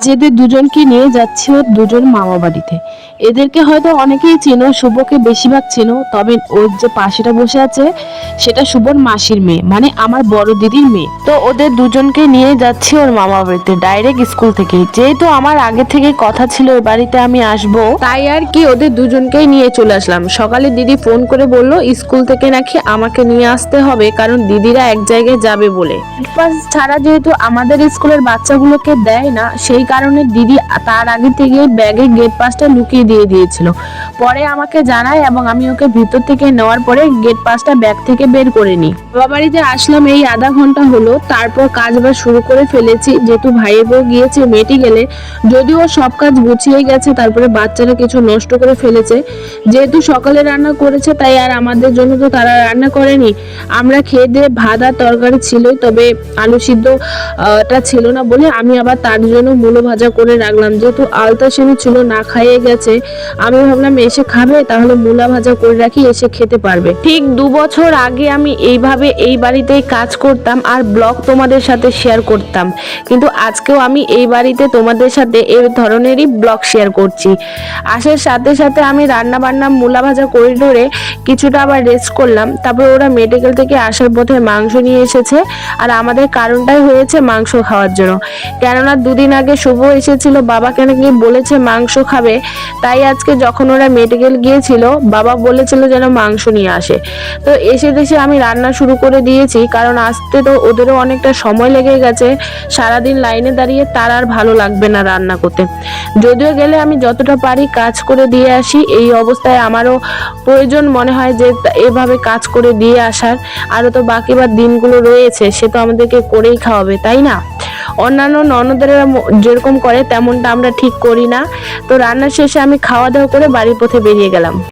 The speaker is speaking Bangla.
যেদের দুজনকে নিয়ে যাচ্ছি ওর দুজন মামা বাড়িতে। এদেরকে হয়তো অনেকেই চেনো, শুভকে বেশিরভাগ চেনো, তবে ওর যে পাশেটা বসে আছে সেটা শুভর মাসির মেয়ে, মানে আমার বড় দিদির মেয়ে। তো ওদের দুজনকে নিয়ে যাচ্ছি ওর মামা বাড়িতে ডাইরেক্ট স্কুল থেকে। যেহেতু আমার আগে থেকে কথা ছিল ওই বাড়িতে আমি আসব, তাই আর কি ওদের দুজনকেই নিয়ে চলে আসলাম। সকালে দিদি ফোন করে বলল স্কুল থেকে নাকি আমাকে নিয়ে আসতে হবে, কারণ দিদিরা এক জায়গায় যাবে বলে। পাস ছাড়া যেহেতু আমাদের স্কুলের বাচ্চাগুলোকে দেয় না, সেই কারণে দিদি তার আগে থেকে ব্যাগে গেট পাসটা লুকিয়ে দিয়ে দিয়েছিল। পরে আমাকে জানায় এবং আমি ওকে ভিতর থেকে নেওয়ার পরে গেট পাসটা ব্যাগ থেকে বের করে নিই। বাবা বাড়িতে আসলাম এই আধা ঘন্টা হলো, তারপর কাজ বাজ শুরু করে ফেলেছি। যেহেতু ভাইয়ের বউ গিয়েছে মেডিকেলে, যদিও সব কাজ গুছিয়ে গেছে, তারপরে বাচ্চারা কিছু নষ্ট করে ফেলেছে। যেহেতু সকালে রান্না করেছে তাই আর আমাদের জন্য তো তারা রান্না করেনি। আমরা খেয়ে দিয়ে ভাত আর তরকারি ছিলই, তবে আলু সিদ্ধটা ছিল না বলে আমি আবার তার জন্য মূলো ভাজা করে রাখলাম। যেহেতু আলতা সেনু ছিল না, খাইয়ে গেছে, আমি ভাবলাম এসে খাবে, তাহলে মূলা ভাজা করে রাখি, এসে খেতে পারবে। ঠিক 2 বছর আগে আমি এইভাবে এই বাড়িতেই কাজ করতাম আর ব্লগ তোমাদের সাথে শেয়ার করতাম, কিন্তু আজকেও আমি এই বাড়িতে তোমাদের সাথে এই ধরনেরই ব্লগ শেয়ার করছি। আসার সাথে সাথে আমি রান্না বান্না মূলা ভাজা করিডোরে কিছুটা আবার রেস্ট করলাম। তারপর ওরা মেডিকেল থেকে আসার পথে মাংস নিয়ে এসেছে, আর আমাদের কারণটাই হয়েছে মাংস খাওয়ার জন্য। কেননা 2 দিন আগে শুভ এসেছিল, বাবাকে নাকি বলেছে মাংস খাবে, তাই আজকে যখন ওরা মেডিকেল গিয়েছিল বাবা বলেছিল যেন মাংস নিয়ে আসে। তো এসে দেশে আমি রান্না শুরু করে দিয়েছি, কারণ আসতে তো ওদেরও অনেকটা সময় লেগে গেছে। সারাদিন লাইনে দাঁড়িয়ে তার আর ভালো লাগবে না রান্না করতে। যদিও গেলে আমি যতটা পারি কাজ করে দিয়ে আসি, এই অবস্থায় আমারও প্রয়োজন মনে হয় যে এভাবে কাজ করে দিয়ে আসার। আরও তো বাকিবার দিনগুলো রয়েছে, সে তো আমাদেরকে করেই খাওয়াবে, তাই না? অন্যান্য ননদেরা যেরকম করে তেমনটা আমরা ঠিক করি না। তো রান্না শেষে আমি খাওয়া দাওয়া করে বাড়ির পথে বেরিয়ে গেলাম।